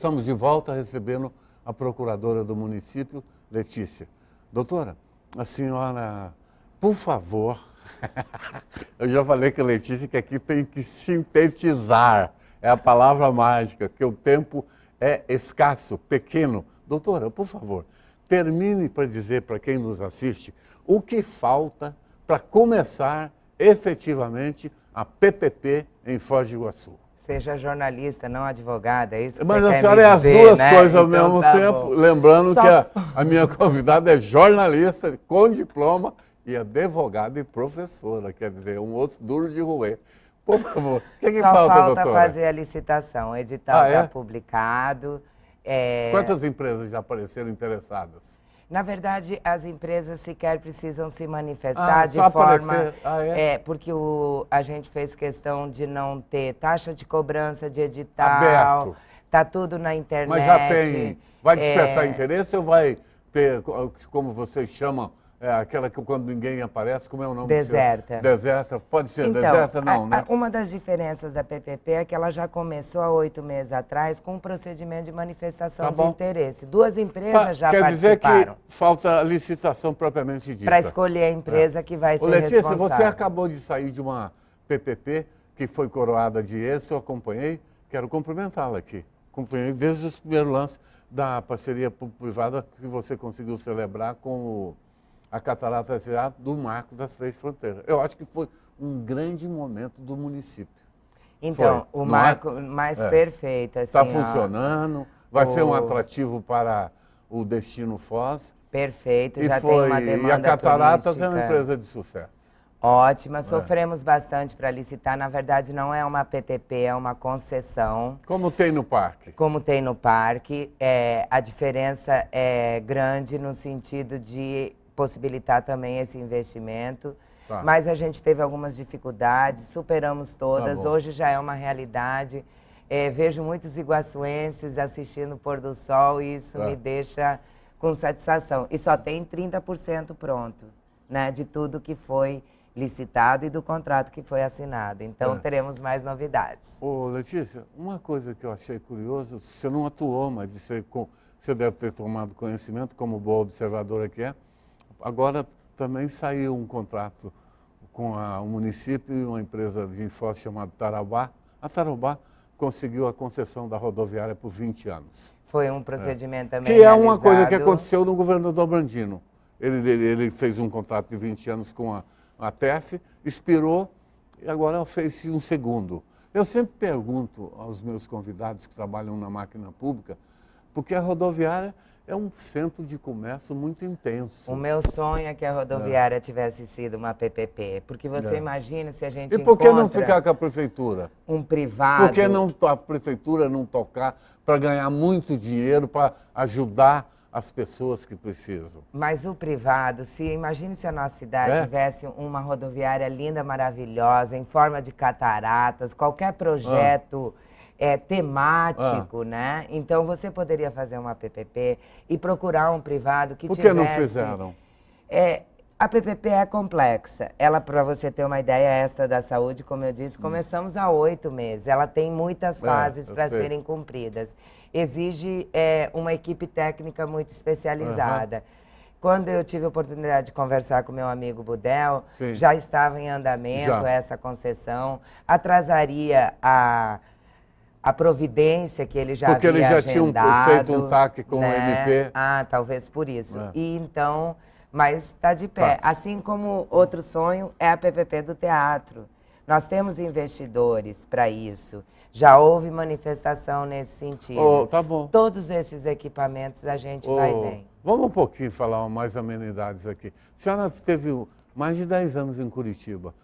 estamos de volta recebendo a procuradora do município, Letícia. Doutora, a senhora, por favor, eu já falei que a Letícia que aqui tem que sintetizar, é a palavra mágica, que o tempo é escasso, pequeno. Doutora, por favor, termine para dizer para quem nos assiste o que falta para começar efetivamente a PPP em Foz do Iguaçu. Seja jornalista, não advogada, é isso que Mas você a quer senhora me é as dizer, duas né? coisas ao Então mesmo tá tempo, bom. lembrando Só- que a minha convidada é jornalista com diploma e advogada e professora, quer dizer, um osso duro de roer. Por favor, o que Só falta, falta doutora? fazer a licitação, o edital Ah, está é? publicado. Quantas empresas já apareceram interessadas? Na verdade, as empresas sequer precisam se manifestar de só forma... aparecer. porque a gente fez questão de não ter taxa de cobrança de edital. Aberto. Tá tudo na internet. Mas já tem. Vai despertar interesse ou vai ter, como vocês chamam, aquela que quando ninguém aparece, como é o nome? Deserta. Deserta. Pode ser Então, deserta, não, né? uma das diferenças da PPP é que ela já começou há 8 meses atrás com um procedimento de manifestação Tá de bom. interesse. 2 empresas já Quer dizer participaram. que falta a licitação propriamente dita. Para escolher a empresa que vai ser Ô, Letícia, responsável. você acabou de sair de uma PPP que foi coroada de êxito, eu acompanhei, quero cumprimentá-la aqui. Acompanhei desde os primeiros lances da parceria público-privada que você conseguiu celebrar com a Catarata S.A. do Marco das Três Fronteiras. Eu acho que foi um grande momento do município. Então, Foi, o não marco é? mais perfeito. Está Assim, ó, funcionando, vai ser um atrativo para o Destino Foz. perfeito, E, já tem uma demanda e a Cataratas é uma turística empresa de sucesso. ótima. Sofremos bastante para licitar. Na verdade, não é uma PPP, é uma concessão. Como tem no parque? Como tem no parque, a diferença é grande no sentido de possibilitar também esse investimento. Tá. Mas a gente teve algumas dificuldades, superamos todas. Tá bom. Hoje já é uma realidade. Vejo muitos iguaçuenses assistindo o pôr do sol e isso me deixa com satisfação. E só tem 30% pronto, né, de tudo que foi licitado e do contrato que foi assinado. Então teremos mais novidades. Ô, Letícia, uma coisa que eu achei curioso, você não atuou, mas você deve ter tomado conhecimento, como boa observadora que é. Agora também saiu um contrato com o município e uma empresa de Foz chamada Tarobá. A Tarobá conseguiu a concessão da rodoviária por 20 anos. Foi um procedimento também Que é uma coisa que realizado. aconteceu no governador Brandino. Ele fez um contrato de 20 anos com a TEF, expirou e agora fez um segundo. Eu sempre pergunto aos meus convidados que trabalham na máquina pública, porque a rodoviária é um centro de comércio muito intenso. O meu sonho é que a rodoviária tivesse sido uma PPP, porque você imagina se a gente E por que não encontra ficar com a prefeitura? um privado... Por que não a prefeitura não tocar para ganhar muito dinheiro, para ajudar as pessoas que precisam? Mas o privado, imagine se a nossa cidade tivesse uma rodoviária linda, maravilhosa, em forma de cataratas, qualquer projeto temático, né? Então você poderia fazer uma PPP e procurar um privado que Por tivesse... que não fizeram? A PPP é complexa. Ela, para você ter uma ideia, esta da saúde, como eu disse, começamos há 8 meses. Ela tem muitas fases para serem cumpridas. Exige uma equipe técnica muito especializada. Quando eu tive a oportunidade de conversar com meu amigo Budel, já estava em andamento essa concessão, atrasaria a providência que ele já Porque havia ele já agendado, tinha feito um TAC com o MP. Talvez por isso. E então... Mas está de pé. Assim como outro sonho é a PPP do teatro. Nós temos investidores para isso. Já houve manifestação nesse sentido. Tá bom. Todos esses equipamentos a gente vai bem. Vamos um pouquinho falar mais amenidades aqui. A senhora teve mais de 10 anos em Curitiba.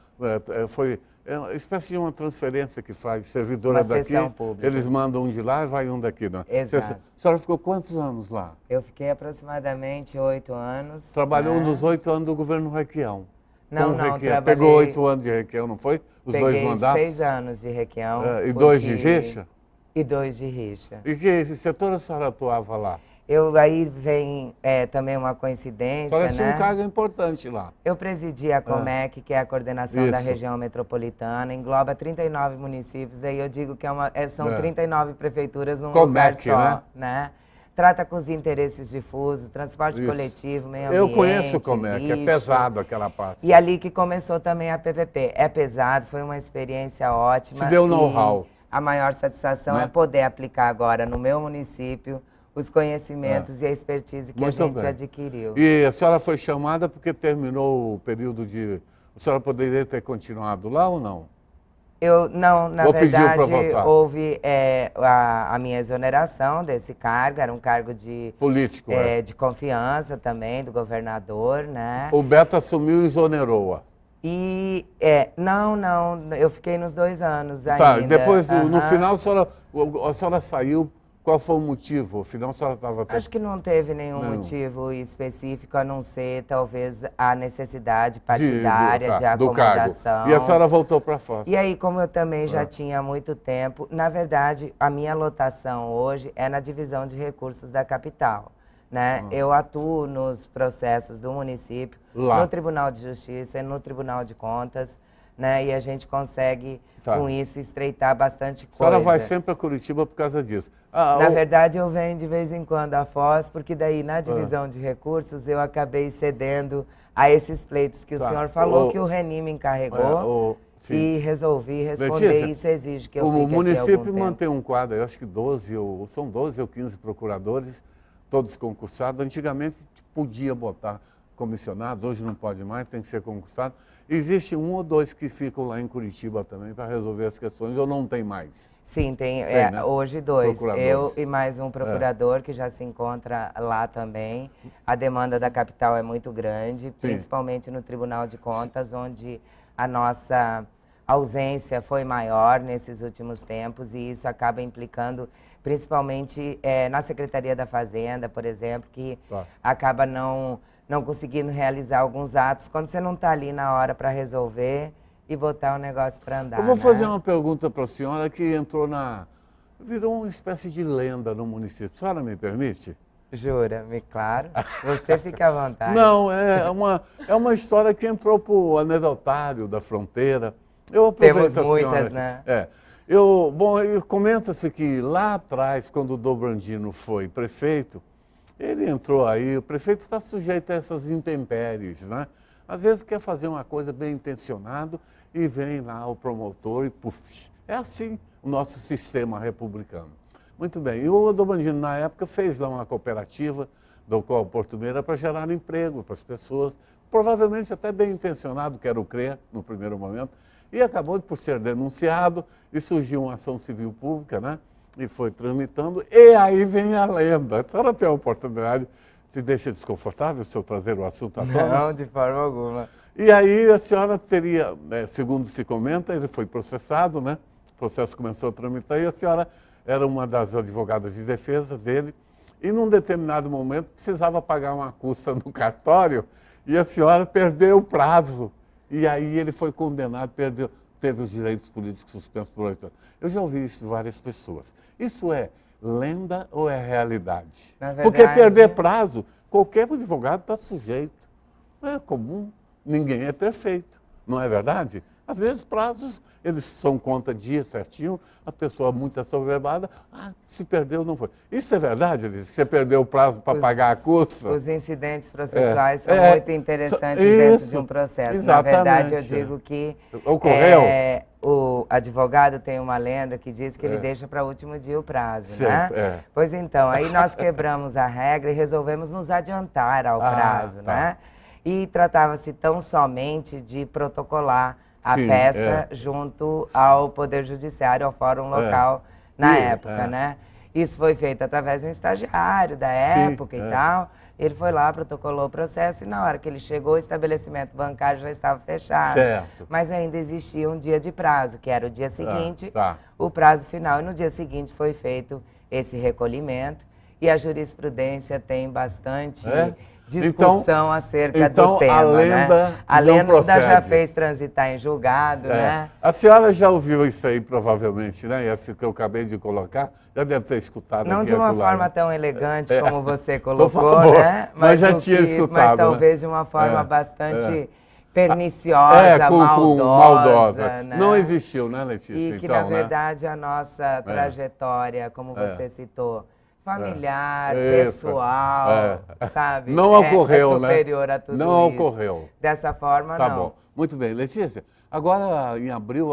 Foi uma espécie de uma transferência que faz, servidora Uma daqui, sessão pública. eles mandam um de lá e vai um daqui. Não? Exato. A senhora ficou quantos anos lá? Eu fiquei aproximadamente 8 anos. Trabalhou nos 8 anos do governo Requião. Não, Requião. Pegou 8 anos de Requião, não foi? Os Peguei 2 mandatos? 6 anos de Requião. E 2 de Richa? E 2 de Richa. E que setor a senhora atuava lá? Aí vem também uma coincidência, Só tinha né? um cargo importante lá. Eu presidi a Comec, que é a coordenação da Isso. região metropolitana, engloba 39 municípios, daí eu digo que são 39 prefeituras num lugar Comec, só, né? Trata com os interesses difusos, transporte Isso. coletivo, meio ambiente, Eu conheço o Comec, é lixo. pesado aquela pasta. E ali que começou também a PPP. É pesado, foi uma experiência ótima. Te deu know-how. A maior satisfação Né? é poder aplicar agora no meu município os conhecimentos e a expertise que Muito a gente bem. adquiriu. E a senhora foi chamada porque terminou o período de... A senhora poderia ter continuado lá ou não? Não, na Ou pediu pra verdade, voltar? houve a minha exoneração desse cargo, era um cargo de, Político, de confiança também do governador, né? O Beto assumiu e exonerou-a. E, não, eu fiquei nos 2 anos Tá, ainda. depois, no Aham. final, a senhora saiu. Qual foi o motivo? Afinal, a senhora estava... Acho que não teve nenhum motivo específico, a não ser, talvez, a necessidade partidária de do cargo. acomodação. E a senhora voltou para Foz. E aí, como eu também já tinha muito tempo, na verdade, a minha lotação hoje é na divisão de recursos da capital, né? Eu atuo nos processos do município, Lá. no Tribunal de Justiça e no Tribunal de Contas, né? E a gente consegue, com isso, estreitar bastante A coisa. senhora vai sempre a Curitiba por causa disso. Na verdade, eu venho de vez em quando a Foz, porque daí na divisão de recursos eu acabei cedendo a esses pleitos que o senhor falou, que o Reni me encarregou e resolvi responder. Letícia, Isso exige que eu fique o aqui município algum tempo. mantém um quadro, eu acho que são 12 ou 15 procuradores, todos concursados. Antigamente podia botar comissionados, hoje não pode mais, tem que ser concursado. Existe 1 ou 2 que ficam lá em Curitiba também para resolver as questões, ou não tem mais? Sim, tem, né? hoje 2. Procuradores. Eu e mais um procurador que já se encontra lá também. A demanda da capital é muito grande, principalmente no Tribunal de Contas, onde a nossa ausência foi maior nesses últimos tempos e isso acaba implicando principalmente na Secretaria da Fazenda, por exemplo, que acaba não conseguindo realizar alguns atos quando você não está ali na hora para resolver e botar o negócio para andar. Eu vou fazer uma pergunta para a senhora que virou uma espécie de lenda no município. A senhora me permite? Jura, claro. Você fica à vontade. Não, é uma história que entrou para o anedotário da fronteira. Eu aproveito Temos muitas, a senhora, né? Comenta-se que lá atrás, quando o Dobrandino foi prefeito, ele entrou aí, o prefeito está sujeito a essas intempéries, né? Às vezes quer fazer uma coisa bem intencionado e vem lá o promotor e puf. É assim o nosso sistema republicano. Muito bem. E o Dobrandino, na época, fez lá uma cooperativa do qual Porto Meira para gerar emprego para as pessoas, provavelmente até bem intencionado, quero crer, no primeiro momento, e acabou por ser denunciado e surgiu uma ação civil pública, né? E foi tramitando, e aí vem a lenda. A senhora tem a oportunidade, te deixa desconfortável se eu trazer o assunto à tona? Não, de forma alguma. E aí a senhora teria, segundo se comenta, ele foi processado, né? O processo começou a tramitar e a senhora era uma das advogadas de defesa dele e num determinado momento precisava pagar uma custa no cartório e a senhora perdeu o prazo. E aí ele foi condenado, teve os direitos políticos suspensos por 8 anos. Eu já ouvi isso de várias pessoas. Isso é lenda ou é realidade? Na verdade, porque perder prazo, qualquer advogado está sujeito. É comum, ninguém é perfeito, não é verdade? Às vezes prazos, eles são conta dia certinho, a pessoa muito assoberbada, se perdeu, não foi. Isso é verdade, Elis? Que você perdeu o prazo para pagar a custa? Os incidentes processuais são muito interessantes dentro de um processo. Exatamente. Na verdade, eu digo que ocorreu. O advogado tem uma lenda que diz que ele deixa para o último dia o prazo, Sempre, né? Pois então, aí nós quebramos a regra e resolvemos nos adiantar ao prazo, né? E tratava-se tão somente de protocolar a peça junto ao Poder Judiciário, ao Fórum Local na época, né? Isso foi feito através de um estagiário da época e tal. Ele foi lá, protocolou o processo e na hora que ele chegou, o estabelecimento bancário já estava fechado. Certo. Mas ainda existia um dia de prazo, que era o dia seguinte, o prazo final. E no dia seguinte foi feito esse recolhimento e a jurisprudência tem bastante Então, discussão acerca do a tema, lenda né? A não lenda procede. já fez transitar em julgado, né? A senhora já ouviu isso aí, provavelmente, né? Esse que eu acabei de colocar, já deve ter escutado Não aqui de uma acolá, forma né? tão elegante como você Por colocou, favor, né? mas já o tinha escutado, mas né? talvez de uma forma bastante perniciosa, com maldosa. né? Não existiu, né, Letícia? E que, então, na verdade, a nossa trajetória, como você citou, familiar, pessoal, sabe? Não ocorreu, é superior a tudo não isso. Ocorreu. Dessa forma, Tá não. bom. Muito bem, Letícia. Agora, em abril,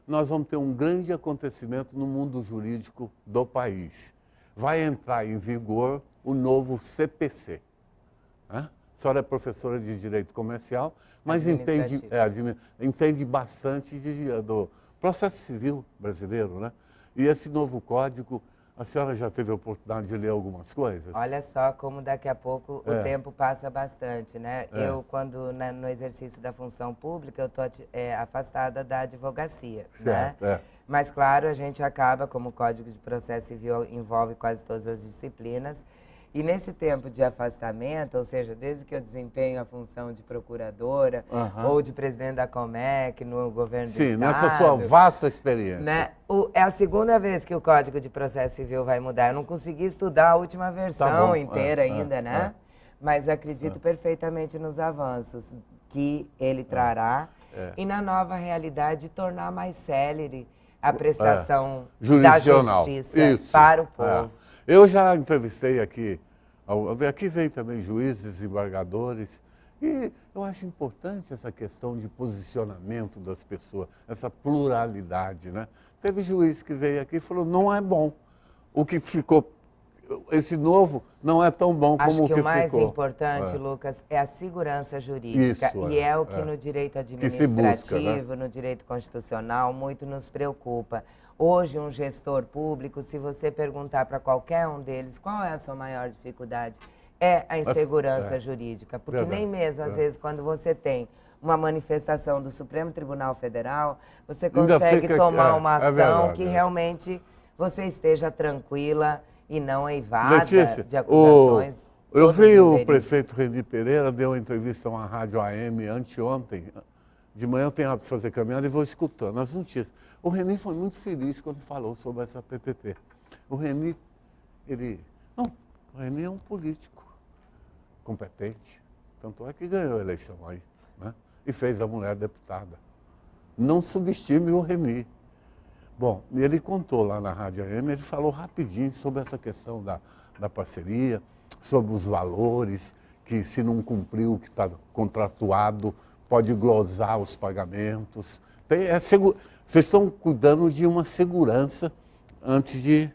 nós vamos ter um grande acontecimento no mundo jurídico do país. Vai entrar em vigor o novo CPC. Né? A senhora é professora de Direito Comercial, mas entende bastante do processo civil brasileiro, né? E esse novo código, a senhora já teve a oportunidade de ler algumas coisas? Olha só como daqui a pouco o tempo passa bastante, né? Eu, quando no exercício da função pública, eu estou afastada da advocacia, certo, né? Mas, claro, a gente acaba, como o Código de Processo Civil envolve quase todas as disciplinas, e nesse tempo de afastamento, ou seja, desde que eu desempenho a função de procuradora ou de presidente da Comec no governo do Estado... Sim, nessa sua vasta experiência. Né? É a segunda vez que o Código de Processo Civil vai mudar. Eu não consegui estudar a última versão inteira ainda, né? Mas acredito perfeitamente nos avanços que ele trará e na nova realidade tornar mais célere a prestação da justiça para o povo. Eu já entrevistei aqui vem também juízes, desembargadores, e eu acho importante essa questão de posicionamento das pessoas, essa pluralidade, né? Teve juiz que veio aqui e falou, não é bom. O que ficou, esse novo não é tão bom como o que ficou. Acho que o mais importante, Lucas, é a segurança jurídica. Isso, e é o que no direito administrativo, busca, né? no direito constitucional, muito nos preocupa. Hoje, um gestor público, se você perguntar para qualquer um deles qual é a sua maior dificuldade, é a insegurança jurídica. Porque nem mesmo, às vezes, quando você tem uma manifestação do Supremo Tribunal Federal, você consegue tomar uma ação que realmente você esteja tranquila e não eivada Letícia, de acusações. Eu vi o prefeito Reni Pereira, deu uma entrevista a uma rádio AM anteontem. De manhã eu tenho hábito de fazer caminhada e vou escutando as notícias. O Reni foi muito feliz quando falou sobre essa PPP. O Reni é um político competente. Tanto é que ganhou a eleição aí, né? E fez a mulher deputada. Não subestime o Reni. Bom, ele contou lá na Rádio AM, ele falou rapidinho sobre essa questão da parceria, sobre os valores, que se não cumprir o que está contratuado, pode glosar os pagamentos. Vocês estão cuidando de uma segurança antes de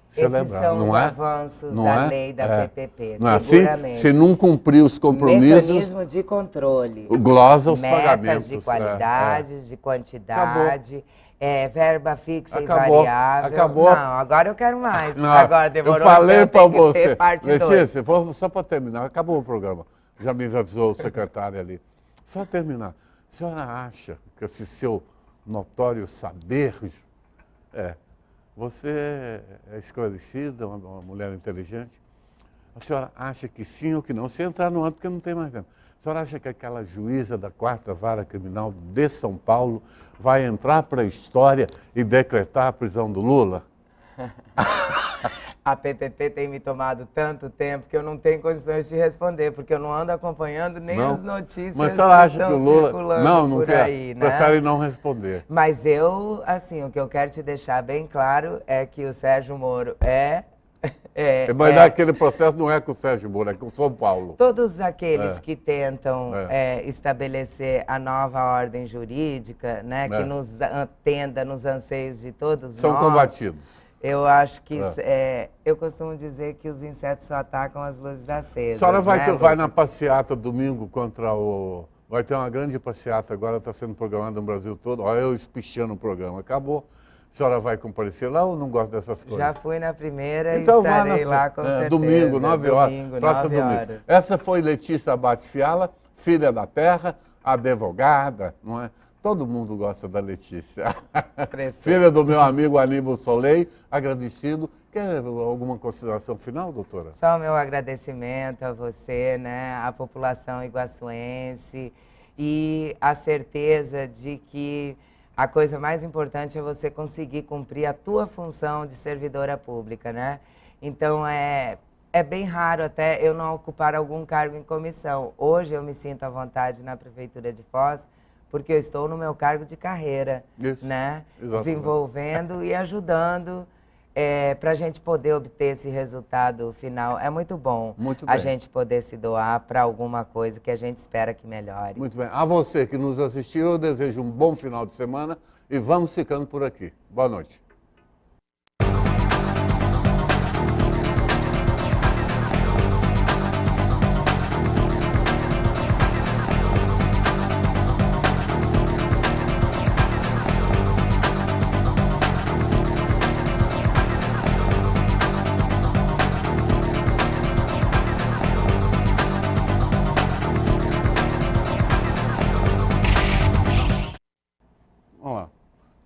celebrar, Esses são não os é? avanços Não da é? lei da PPP, não é seguramente. assim? Se não cumprir os compromissos... Mecanismo de controle. Glosa os metas pagamentos. De qualidade, de quantidade, verba fixa e variável. Acabou. Não, agora eu quero mais. Não, agora demorou. Eu falei para você. Letícia, só para terminar, acabou o programa. Já me avisou o secretário ali. Só terminar. A senhora acha que esse seu notório saber, você é esclarecida, uma mulher inteligente, a senhora acha que sim ou que não? Se entrar no âmbito, porque não tem mais tempo. A senhora acha que aquela juíza da 4ª Vara Criminal de São Paulo vai entrar para a história e decretar a prisão do Lula? A PPP tem me tomado tanto tempo que eu não tenho condições de responder, porque eu não ando acompanhando nem as notícias. Mas a senhora acha que o Lula não quer, aí, né? Prefere não responder. Mas eu, assim, o que eu quero te deixar bem claro é que o Sérgio Moro mas aquele processo não é com o Sérgio Moro, é com o São Paulo. Todos aqueles que tentam estabelecer a nova ordem jurídica, né, que nos atenda nos anseios de todos nós... São combatidos. Eu acho que eu costumo dizer que os insetos só atacam as luzes acesas. A senhora vai na passeata domingo contra o... Vai ter uma grande passeata agora, está sendo programada no Brasil todo. Olha eu espichando o programa, acabou. A senhora vai comparecer lá ou não gosta dessas coisas? Já fui na primeira então, e estarei lá com certeza. Domingo, 9 horas, Praça 9 Domingo. horas. Essa foi Letícia Abate Fiala, filha da terra, advogada, não é? Todo mundo gosta da Letícia. Prefeito. Filha do meu amigo Aníbal Soleil, agradecido. Quer alguma consideração final, doutora? Só o meu agradecimento a você, né, à população iguaçuense e a certeza de que a coisa mais importante é você conseguir cumprir a tua função de servidora pública, né? Então, é bem raro até eu não ocupar algum cargo em comissão. Hoje eu me sinto à vontade na Prefeitura de Foz, porque eu estou no meu cargo de carreira, Isso, né? exatamente. Desenvolvendo e ajudando para a gente poder obter esse resultado final. É muito bom a gente poder se doar para alguma coisa que a gente espera que melhore. Muito bem. A você que nos assistiu, eu desejo um bom final de semana e vamos ficando por aqui. Boa noite.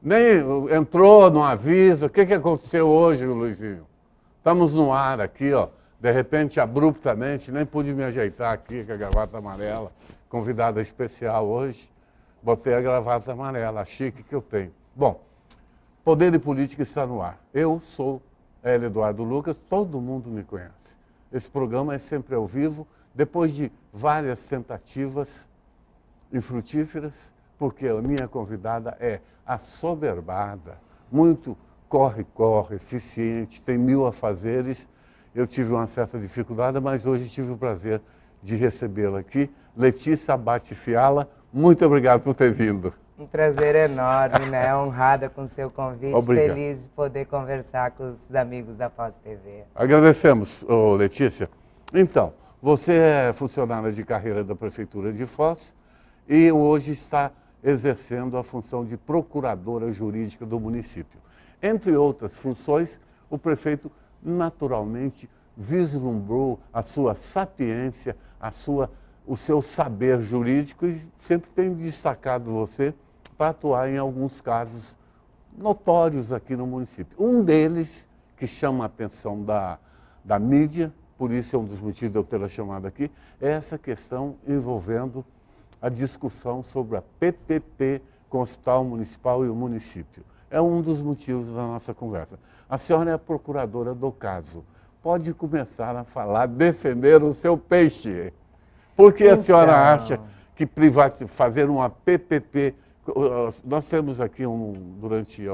Nem entrou, não avisa. O que aconteceu hoje, Luizinho? Estamos no ar aqui, ó. De repente, abruptamente, nem pude me ajeitar aqui com a gravata amarela. Convidada especial hoje. Botei a gravata amarela, a chique que eu tenho. Bom, Poder e Política está no ar. Eu sou Hélio Eduardo Lucas, todo mundo me conhece. Esse programa é sempre ao vivo, depois de várias tentativas infrutíferas, porque a minha convidada é assoberbada, muito corre-corre, eficiente, tem 1000 afazeres. Eu tive uma certa dificuldade, mas hoje tive o prazer de recebê-la aqui. Letícia Abate Fiala, muito obrigado por ter vindo. Um prazer enorme, né? Honrada com o seu convite, Obrigado. Feliz de poder conversar com os amigos da Foz TV. Agradecemos, Letícia. Então, você é funcionária de carreira da Prefeitura de Foz e hoje está exercendo a função de procuradora jurídica do município. Entre outras funções, o prefeito naturalmente vislumbrou a sua sapiência, o seu saber jurídico e sempre tem destacado você para atuar em alguns casos notórios aqui no município. Um deles, que chama a atenção da mídia, por isso é um dos motivos de eu tê-la chamado aqui, é essa questão envolvendo a discussão sobre a PPP com o Hospital Municipal e o município. É um dos motivos da nossa conversa. A senhora é a procuradora do caso. Pode começar a falar, defender o seu peixe. Por que a senhora acha que fazer uma PPP... Nós temos aqui, durante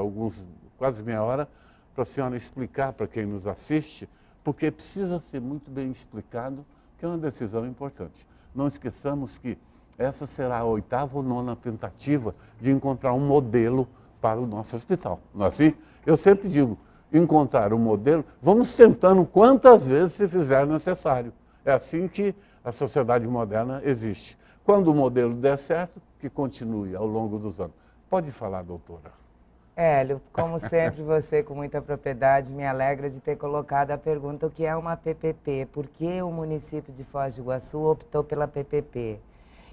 quase meia hora, para a senhora explicar para quem nos assiste, porque precisa ser muito bem explicado, que é uma decisão importante. Não esqueçamos que essa será a 8ª ou 9ª tentativa de encontrar um modelo para o nosso hospital. Não é assim? Eu sempre digo, encontrar um modelo, vamos tentando quantas vezes se fizer necessário. É assim que a sociedade moderna existe. Quando o modelo der certo, que continue ao longo dos anos. Pode falar, doutora. Hélio, como sempre, você com muita propriedade me alegra de ter colocado a pergunta o que é uma PPP. Por que o município de Foz do Iguaçu optou pela PPP?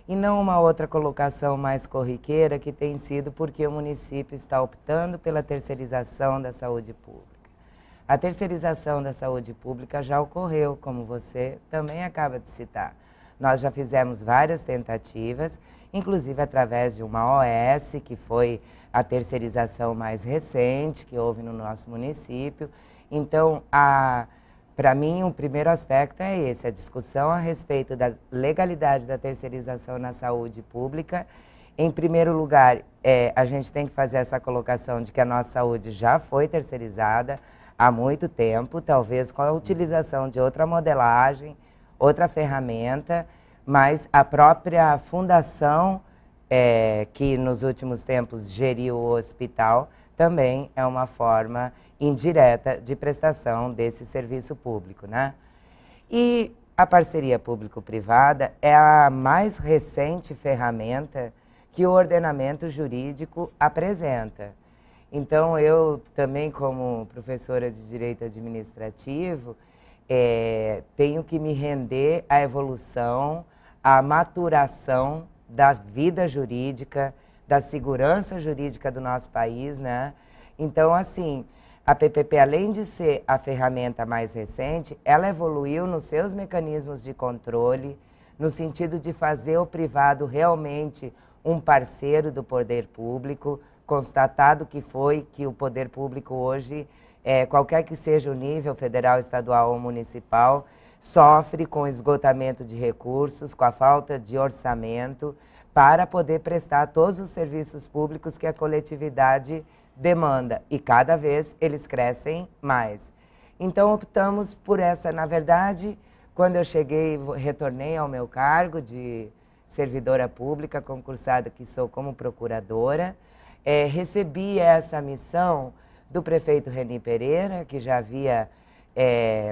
E não uma outra colocação mais corriqueira que tem sido porque o município está optando pela terceirização da saúde pública. A terceirização da saúde pública já ocorreu, como você também acaba de citar. Nós já fizemos várias tentativas, inclusive através de uma OS, que foi a terceirização mais recente que houve no nosso município. Então, para mim, o primeiro aspecto é esse, a discussão a respeito da legalidade da terceirização na saúde pública. Em primeiro lugar, a gente tem que fazer essa colocação de que a nossa saúde já foi terceirizada há muito tempo, talvez com a utilização de outra modelagem, outra ferramenta, mas a própria fundação que nos últimos tempos geriu o hospital também é uma forma indireta de prestação desse serviço público, né? E a parceria público-privada é a mais recente ferramenta que o ordenamento jurídico apresenta. Então, eu também, como professora de Direito Administrativo, tenho que me render à evolução, à maturação da vida jurídica da segurança jurídica do nosso país, né? Então, assim, a PPP, além de ser a ferramenta mais recente, ela evoluiu nos seus mecanismos de controle, no sentido de fazer o privado realmente um parceiro do poder público, constatado que o poder público hoje, qualquer que seja o nível, federal, estadual ou municipal, sofre com esgotamento de recursos, com a falta de orçamento, para poder prestar todos os serviços públicos que a coletividade demanda. E cada vez eles crescem mais. Então optamos por essa, na verdade, quando eu cheguei, retornei ao meu cargo de servidora pública, concursada que sou como procuradora, recebi essa missão do prefeito Reni Pereira, que já havia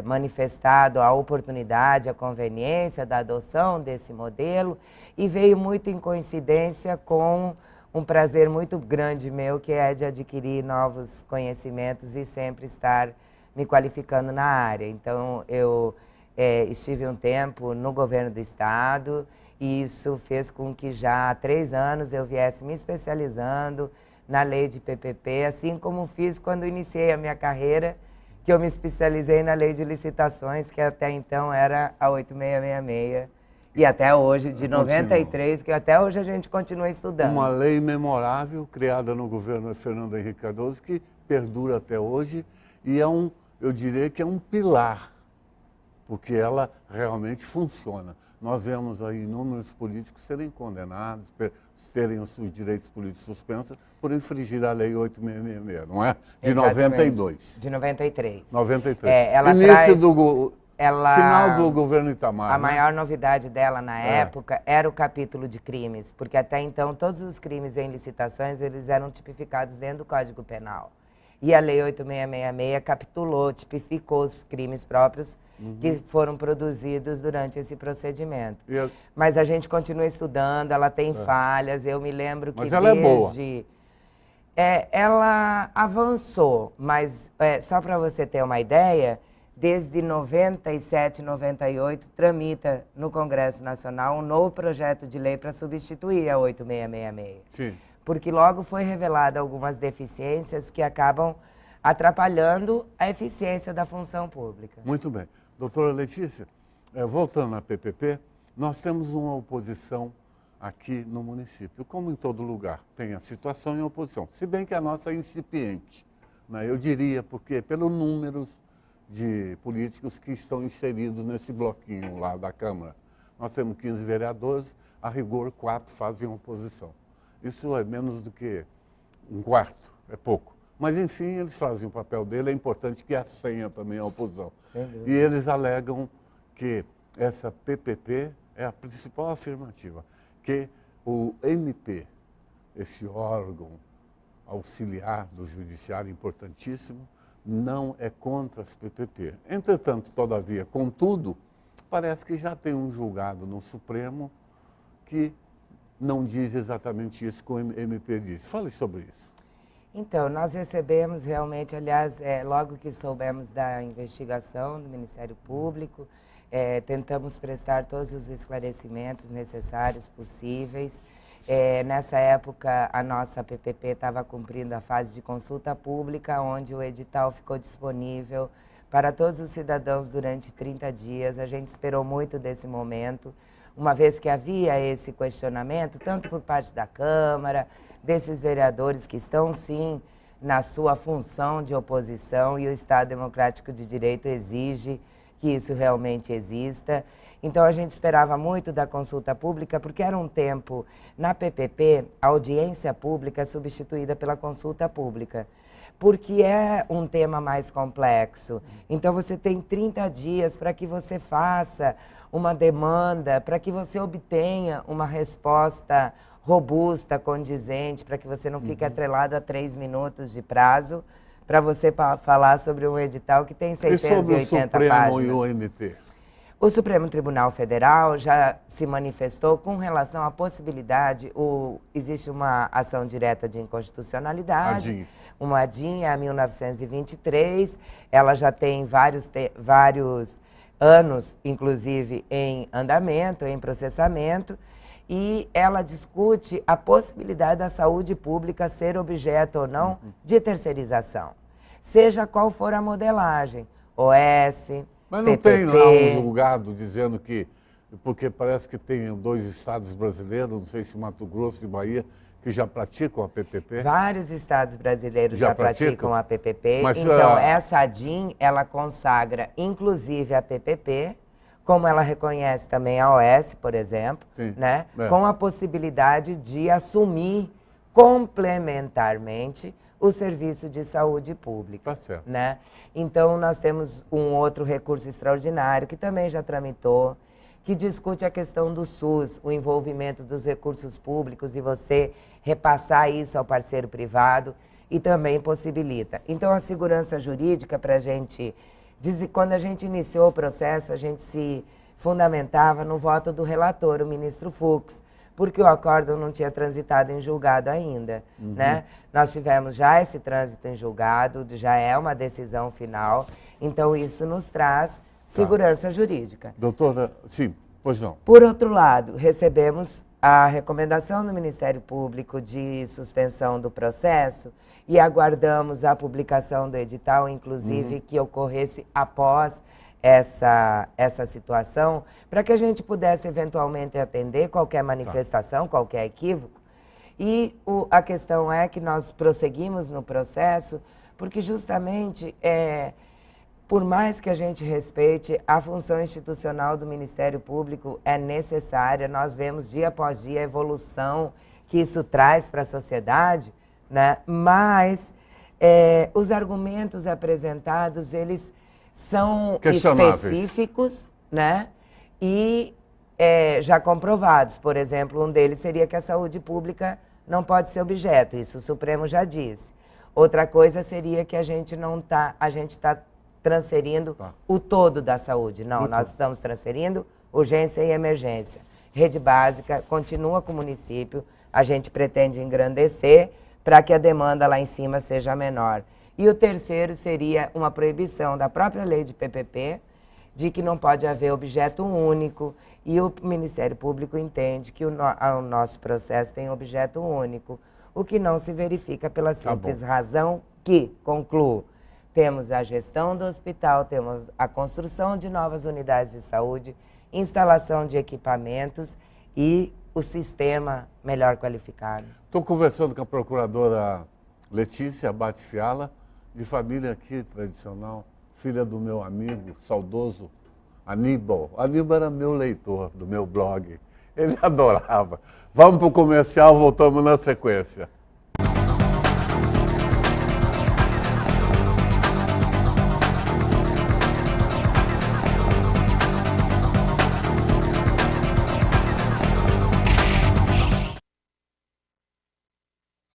manifestado a oportunidade, a conveniência da adoção desse modelo, e veio muito em coincidência com um prazer muito grande meu, que é de adquirir novos conhecimentos e sempre estar me qualificando na área. Então, eu estive um tempo no governo do estado, e isso fez com que já há 3 anos eu viesse me especializando na lei de PPP, assim como fiz quando iniciei a minha carreira, que eu me especializei na lei de licitações, que até então era a 8666, e até hoje, de 93, que até hoje a gente continua estudando. Uma lei memorável, criada no governo de Fernando Henrique Cardoso, que perdura até hoje, e eu diria que é um pilar, porque ela realmente funciona. Nós vemos aí inúmeros políticos serem condenados, terem os seus direitos políticos suspensos por infringir a Lei 8666, não é? De Exatamente. 92. De 93. 93. Ela Início traz... Final do governo Itamar. A maior novidade dela na época era o capítulo de crimes, porque até então todos os crimes em licitações eles eram tipificados dentro do Código Penal. E a Lei 8666 capitulou, tipificou os crimes próprios que foram produzidos durante esse procedimento. Mas a gente continua estudando, ela tem falhas, eu me lembro que ela é boa. Ela avançou, mas só para você ter uma ideia, desde 97, 98, tramita no Congresso Nacional um novo projeto de lei para substituir a 8666. Sim. Porque logo foi revelada algumas deficiências que acabam atrapalhando a eficiência da função pública. Muito bem. Doutora Letícia, voltando à PPP, nós temos uma oposição aqui no município, como em todo lugar, tem a situação e a oposição, se bem que a nossa é incipiente, né? Eu diria, porque pelo número de políticos que estão inseridos nesse bloquinho lá da Câmara. Nós temos 15 vereadores, a rigor 4 fazem oposição. Isso é menos do que um quarto, é pouco. Mas, enfim, eles fazem o papel dele, é importante que assenha também a oposição. E eles alegam que essa PPP é a principal afirmativa, que o MP, esse órgão auxiliar do judiciário importantíssimo, não é contra as PPP. Entretanto, todavia, contudo, parece que já tem um julgado no Supremo que não diz exatamente isso que o MP diz. Fale sobre isso. Então, nós recebemos realmente, aliás, logo que soubemos da investigação do Ministério Público, tentamos prestar todos os esclarecimentos necessários, possíveis. Nessa época, a nossa PPP estava cumprindo a fase de consulta pública, onde o edital ficou disponível para todos os cidadãos durante 30 dias. A gente esperou muito desse momento, uma vez que havia esse questionamento, tanto por parte da Câmara, desses vereadores que estão, sim, na sua função de oposição, e o Estado Democrático de Direito exige que isso realmente exista. Então, a gente esperava muito da consulta pública, porque era um tempo, na PPP, a audiência pública é substituída pela consulta pública, porque é um tema mais complexo. Então, você tem 30 dias para que você faça uma demanda, para que você obtenha uma resposta robusta, condizente, para que você não fique atrelado a 3 minutos de prazo, para você falar sobre um edital que tem 680 páginas. E sobre o Supremo e o MP? O Supremo Tribunal Federal já se manifestou com relação à possibilidade, existe uma ação direta de inconstitucionalidade, uma ADIM, a 1923, ela já tem vários anos, inclusive, em andamento, em processamento, e ela discute a possibilidade da saúde pública ser objeto ou não de terceirização, seja qual for a modelagem, OS, Mas não PPP. tem lá um julgado dizendo que, porque parece que tem 2 estados brasileiros, não sei se Mato Grosso e Bahia, que já praticam a PPP? Vários estados brasileiros já praticam a PPP. Mas, então, essa DIN, ela consagra, inclusive, a PPP, como ela reconhece também a OS, por exemplo, né? Com a possibilidade de assumir complementarmente o serviço de saúde pública. Tá certo. Né? Então, nós temos um outro recurso extraordinário que também já tramitou, que discute a questão do SUS, o envolvimento dos recursos públicos e você repassar isso ao parceiro privado e também possibilita. Então, a segurança jurídica para a gente... Quando a gente iniciou o processo, a gente se fundamentava no voto do relator, o ministro Fux, porque o acórdão não tinha transitado em julgado ainda. Né? Nós tivemos já esse trânsito em julgado, já é uma decisão final, então isso nos traz segurança jurídica. Doutora, sim, pois não. Por outro lado, recebemos a recomendação do Ministério Público de suspensão do processo e aguardamos a publicação do edital, inclusive, que ocorresse após essa situação, para que a gente pudesse eventualmente atender qualquer manifestação, qualquer equívoco. E a questão é que nós prosseguimos no processo, porque justamente, por mais que a gente respeite, a função institucional do Ministério Público é necessária, nós vemos dia após dia a evolução que isso traz para a sociedade, né? Mas os argumentos apresentados, eles são específicos, né? E já comprovados. Por exemplo, um deles seria que a saúde pública não pode ser objeto, isso o Supremo já disse. Outra coisa seria que a gente está transferindo o todo da saúde. Não, nós estamos transferindo urgência e emergência. Rede básica continua com o município, a gente pretende engrandecer para que a demanda lá em cima seja menor. E o terceiro seria uma proibição da própria lei de PPP, de que não pode haver objeto único, e o Ministério Público entende que o nosso processo tem objeto único, o que não se verifica pela simples razão que, concluo, temos a gestão do hospital, temos a construção de novas unidades de saúde, instalação de equipamentos e o sistema melhor qualificado. Estou conversando com a procuradora Letícia Abate Fiala, de família aqui tradicional, filha do meu amigo saudoso Aníbal. Aníbal era meu leitor do meu blog. Ele adorava. Vamos para o comercial, voltamos na sequência.